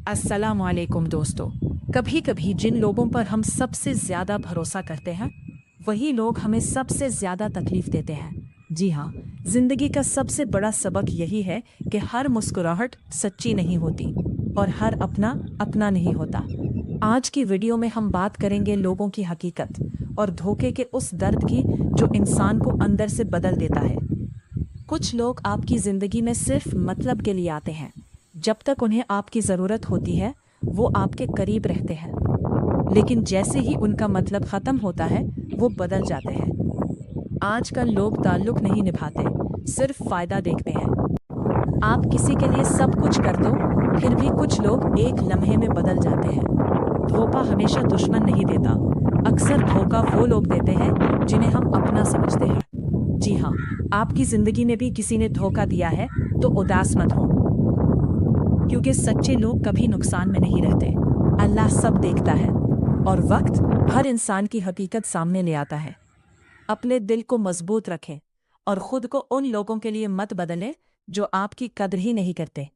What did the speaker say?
अस्सलाम वालेकुम दोस्तों। कभी कभी जिन लोगों पर हम सबसे ज़्यादा भरोसा करते हैं वही लोग हमें सबसे ज़्यादा तकलीफ देते हैं। जी हाँ, ज़िंदगी का सबसे बड़ा सबक यही है कि हर मुस्कुराहट सच्ची नहीं होती और हर अपना अपना नहीं होता। आज की वीडियो में हम बात करेंगे लोगों की हकीकत और धोखे के उस दर्द की जो इंसान को अंदर से बदल देता है। कुछ लोग आपकी ज़िंदगी में सिर्फ मतलब के लिए आते हैं। जब तक उन्हें आपकी ज़रूरत होती है वो आपके करीब रहते हैं, लेकिन जैसे ही उनका मतलब ख़त्म होता है वो बदल जाते हैं। आजकल लोग ताल्लुक़ नहीं निभाते, सिर्फ फ़ायदा देखते हैं। आप किसी के लिए सब कुछ कर दो, फिर भी कुछ लोग एक लम्हे में बदल जाते हैं। धोखा हमेशा दुश्मन नहीं देता, अक्सर धोखा वो लोग देते हैं जिन्हें हम अपना समझते हैं। जी हाँ, आपकी ज़िंदगी में भी किसी ने धोखा दिया है तो उदास मत हो, क्योंकि सच्चे लोग कभी नुकसान में नहीं रहते। अल्लाह सब देखता है और वक्त हर इंसान की हकीकत सामने ले आता है। अपने दिल को मजबूत रखें और खुद को उन लोगों के लिए मत बदलें जो आपकी कद्र ही नहीं करते।